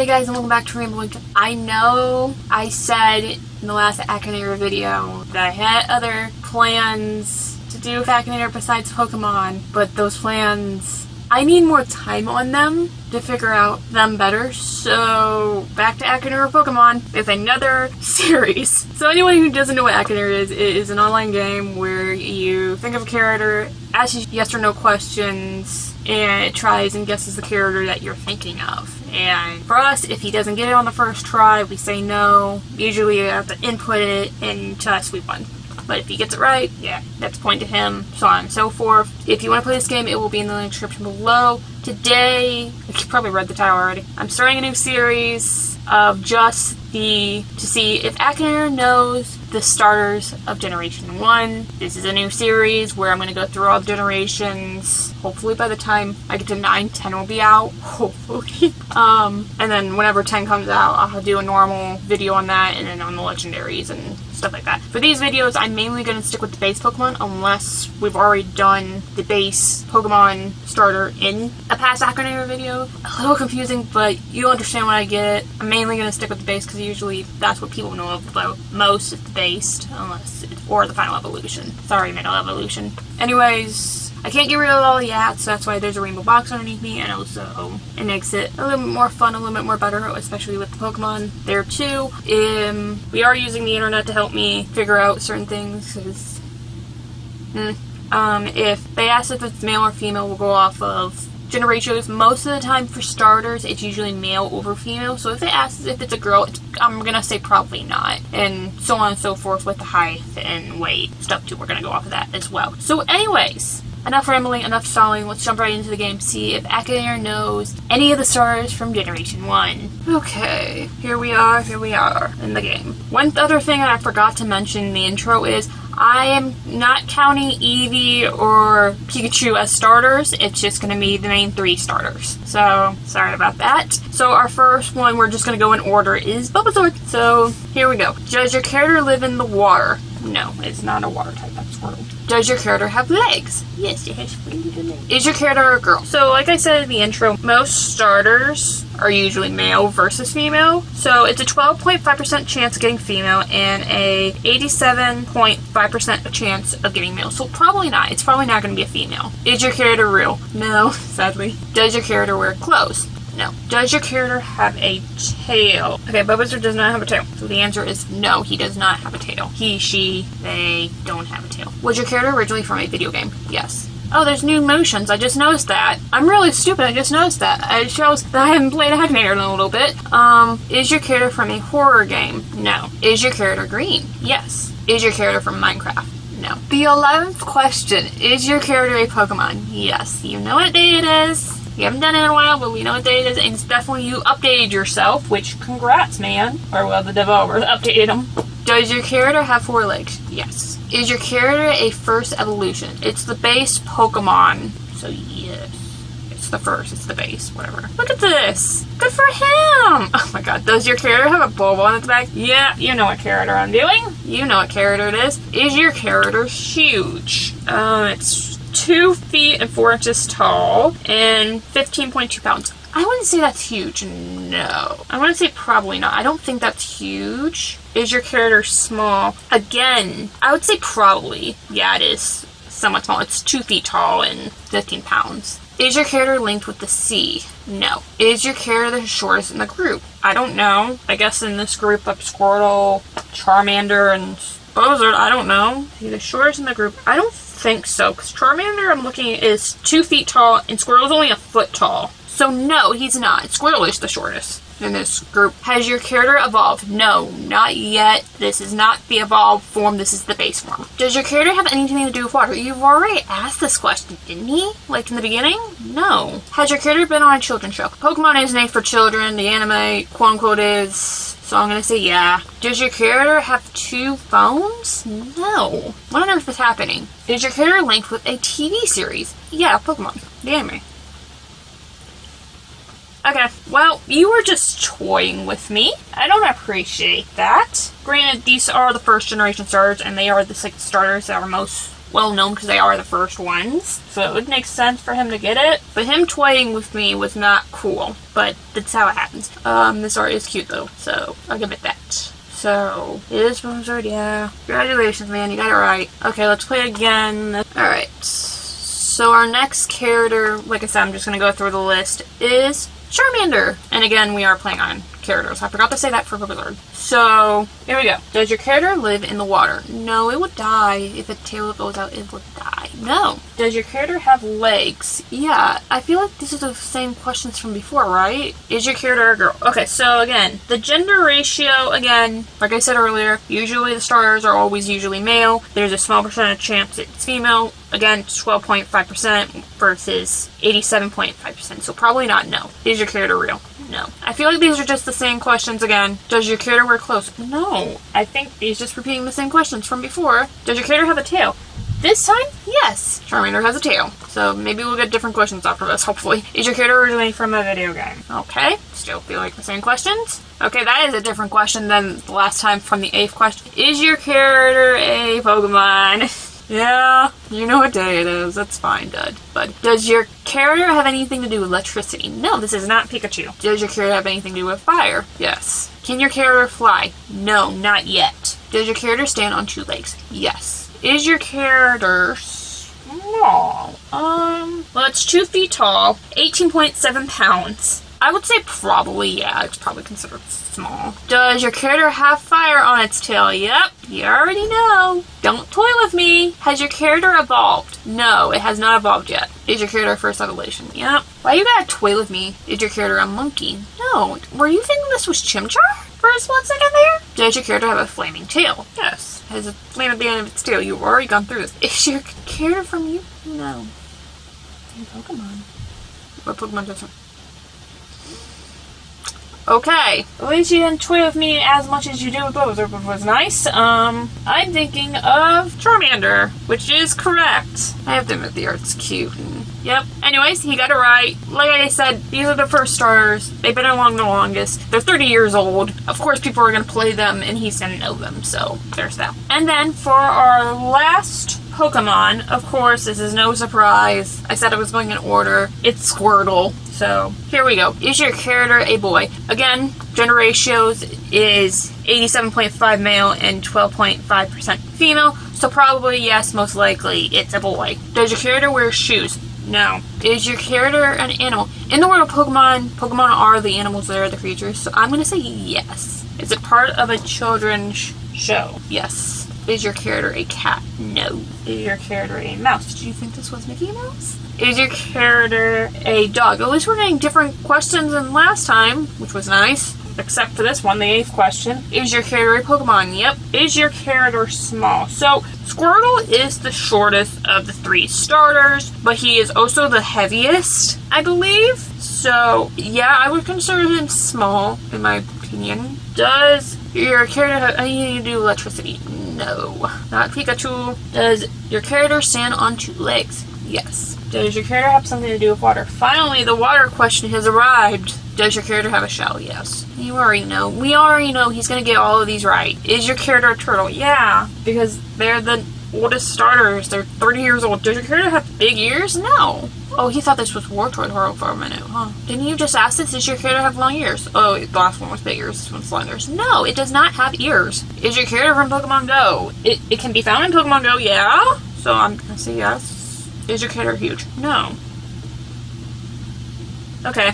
Hey guys, and welcome back to Rainbow. I know I said in the last Akinator video that I had other plans to do with Akinator besides Pokemon, but those plans, I need more time on them to figure out them better. So back to Akinator Pokemon with another series. So anyone who doesn't know what Akinator is, it is an online game where you think of a character, asks you yes or no questions, and it tries and guesses the character that you're thinking of. And for us, if he doesn't get it on the first try, we say no. Usually you have to input it and tell us we won. But if he gets it right, yeah, that's a point to him, so on and so forth. If you want to play this game, it will be in the link description below. Today, you probably read the title already, I'm starting a new series of just to see if Akinator knows the starters of Generation 1. This is a new series where I'm going to go through all the generations. Hopefully by the time I get to 9, 10 will be out. Hopefully. And then whenever 10 comes out, I'll do a normal video on that and then on the legendaries and stuff like that. For these videos, I'm mainly going to stick with the base Pokemon unless we've already done the base Pokemon starter in a past Akinator video. A little confusing, but you'll understand when I get it. I'm mainly going to stick with the base because usually that's what people know about most, is the base, or the final evolution. Sorry, middle evolution. Anyways, I can't get rid of all the yats, so that's why there's a rainbow box underneath me, and also it makes it a little bit more fun, a little bit more better, especially with the Pokemon there too. We are using the internet to help me figure out certain things, because if they ask if it's male or female, we'll go off of gender ratios. Most of the time for starters, it's usually male over female, so if they ask if it's a girl, I'm gonna say probably not, and so on and so forth with the height and weight stuff too. We're gonna go off of that as well. So anyways, enough rambling, enough stalling. Let's jump right into the game, see if Akinator knows any of the starters from Generation 1. Okay, here we are in the game. One other thing I forgot to mention in the intro is I am not counting Eevee or Pikachu as starters. It's just going to be the main 3 starters. So, sorry about that. So, our first one, we're just going to go in order, is Bulbasaur. So, here we go. Does your character live in the water? No, it's not a water type, that's Squirtle. Does your character have legs? Yes, it has really good legs. Is your character a girl? So, like I said in the intro, most starters are usually male versus female. So, it's a 12.5% chance of getting female and a 87.5% chance of getting male. So, probably not. It's probably not going to be a female. Is your character real? No, sadly. Does your character wear clothes? No. Does your character have a tail? Okay, Bulbasaur does not have a tail. So the answer is no, he does not have a tail. He, she, they don't have a tail. Was your character originally from a video game? Yes. Oh, there's new motions. I just noticed that. I'm really stupid. I just noticed that. It shows that I haven't played Akinator in a little bit. Is your character from a horror game? No. Is your character green? Yes. Is your character from Minecraft? No. The 11th question. Is your character a Pokemon? Yes. You know what day it is. You haven't done it in a while, but we know what day it is, and it's definitely you updated yourself, which, congrats, man. Or, well, the developers updated them. Does your character have 4 legs? Yes. Is your character a first evolution? It's the base Pokemon, so yes. It's the first, it's the base, whatever. Look at this! Good for him! Oh my god, does your character have a bulb on its back? Yeah, you know what character I'm doing. You know what character it is. Is your character huge? It's 2 feet and 4 inches tall and 15.2 pounds. I wouldn't say that's huge, no. I want to say probably not. I don't think that's huge. Is your character small? Again, I would say probably. Yeah, it is somewhat small. It's 2 feet tall and 15 pounds. Is your character linked with the sea? No. Is your character the shortest in the group? I don't know. I guess in this group of Squirtle, Charmander, and Bulbasaur, I don't know. Is he the shortest in the group? I don't think so, because Charmander, I'm looking, is 2 feet tall, and Squirtle is only a foot tall. So no, he's not. Squirtle is the shortest in this group. Has your character evolved? No, not yet. This is not the evolved form, this is the base form. Does your character have anything to do with water? You've already asked this question, didn't he? Like in the beginning? No. Has your character been on a children's show? Pokemon is made for children, the anime, quote unquote, is, so I'm gonna say yeah. Does your character have 2 phones? No. What on earth is happening? Is your character linked with a TV series? Yeah, Pokemon, the anime. Okay, well, you were just toying with me. I don't appreciate that. Granted, these are the first generation starters, and they are the 6 starters that are most well known because they are the first ones. So it would make sense for him to get it. But him toying with me was not cool. But that's how it happens. This art is cute though, so I'll give it that. So, it is sponsored, yeah. Congratulations, man, you got it right. Okay, let's play again. Alright. So our next character, like I said, I'm just going to go through the list, is Charmander. And again, we are playing on characters. I forgot to say that for Blizzard. So, here we go. Does your character live in the water? No, it would die. If a tail goes out, it would die. No. Does your character have legs? Yeah, I feel like these are the same questions from before, right? Is your character a girl? Okay, so again, the gender ratio, again, like I said earlier, usually the starters are always usually male. There's a small percentage chance it's female. Again, 12.5% versus 87.5%. So probably not no. Is your character real? No. I feel like these are just the same questions again. Does your character wear clothes? No. I think these just repeating the same questions from before. Does your character have a tail? This time, yes. Charmander has a tail. So maybe we'll get different questions after this, hopefully. Is your character originally from a video game? Okay. Still feel like the same questions. Okay, that is a different question than the last time from the 8th question. Is your character a Pokemon? Yeah, you know what day it is. That's fine, Dud. But does your character have anything to do with electricity? No, this is not Pikachu. Does your character have anything to do with fire? Yes. Can your character fly? No, not yet. Does your character stand on 2 legs? Yes. Is your character small? Well, it's 2 feet tall, 18.7 pounds. I would say probably, yeah, it's probably considered small. Does your character have fire on its tail? Yep, you already know. Don't toy with me. Has your character evolved? No, it has not evolved yet. Is your character first evolution? Yep. Why you gotta toy with me? Is your character a monkey? No. Were you thinking this was Chimchar for a split second there? Does your character have a flaming tail? Yes. Has a flame at the end of its tail. You've already gone through this. Is your character from you? No. In Pokemon. What Pokemon doesn't? Okay, at least you didn't toy with me as much as you did with Blizzard, which was nice. I'm thinking of Charmander, which is correct. I have to admit the art's cute. Yep. Anyways, he got it right. Like I said, these are the first starters. They've been along the longest. They're 30 years old. Of course, people are going to play them, and he's going to know them, so there's that. And then for our last Pokemon, of course, this is no surprise. I said I was going in order. It's Squirtle. So, here we go. Is your character a boy? Again, gender ratios is 87.5 male and 12.5% female. So probably, yes, most likely, it's a boy. Does your character wear shoes? No. Is your character an animal? In the world of Pokemon, Pokemon are the animals, they are the creatures. So I'm going to say yes. Is it part of a children's show? Yes. Is your character a cat? No. Is your character a mouse? Did you think this was Mickey Mouse? Is your character a dog? At least we're getting different questions than last time, which was nice. Except for this one, the 8th question. Is your character a Pokemon? Yep. Is your character small? So, Squirtle is the shortest of the 3 starters, but he is also the heaviest, I believe. So, yeah, I would consider him small, in my opinion. Does your character have anything to do with electricity? No. Not Pikachu. Does your character stand on 2 legs? Yes. Does your character have something to do with water? Finally, the water question has arrived. Does your character have a shell? Yes. You already know. We already know he's going to get all of these right. Is your character a turtle? Yeah. Because they're the oldest starters. They're 30 years old. Does your character have big ears? No. Oh, he thought this was Wartortle Horror for a minute, huh? Didn't you just ask this? Does your character have long ears? Oh, the last one was big ears. This one's long ears. No, it does not have ears. Is your character from Pokemon Go? It can be found in Pokemon Go, yeah. So I'm going to say yes. Is your character huge? No. Okay,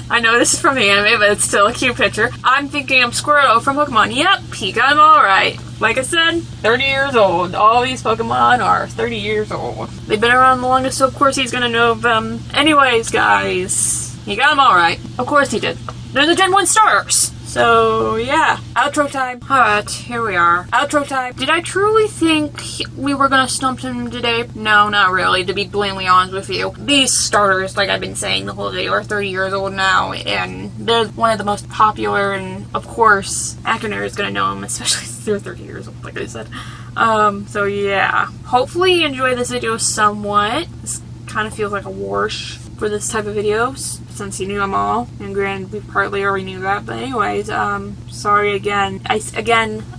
I know this is from the anime, but it's still a cute picture. I'm thinking of Squirtle from Pokemon. Yep, he got him all right. Like I said, 30 years old. All these Pokemon are 30 years old. They've been around the longest, so of course he's gonna know them. Anyways, guys, he got him all right. Of course he did. They're the Gen 1 starters. So, yeah. Outro time. Alright, here we are. Outro time. Did I truly think we were gonna stump him today? No, not really, to be blatantly honest with you. These starters, like I've been saying the whole video, are 30 years old now, and they're one of the most popular, and of course, Akinator is gonna know them, especially since they're 30 years old, like I said. So yeah. Hopefully you enjoy this video somewhat. This kind of feels like a wash for this type of videos, since you knew them all, and granted, we partly already knew that, but anyways, sorry again.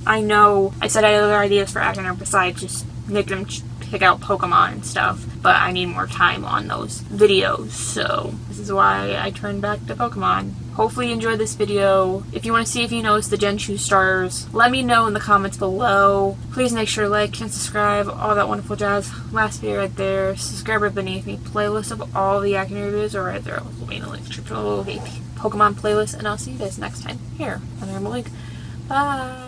I know I said I had other ideas for Akinator besides just making him pick out Pokemon and stuff, but I need more time on those videos, so this is why I turned back to Pokemon. Hopefully you enjoyed this video. If you want to see if you noticed the Gen 2 stars, let me know in the comments below. Please make sure to like and subscribe, all that wonderful jazz. Last video right there, subscriber beneath me, playlist of all the Akinator videos are right there. I'll leave a link to the Pokemon playlist, and I'll see you guys next time here on Link. Bye!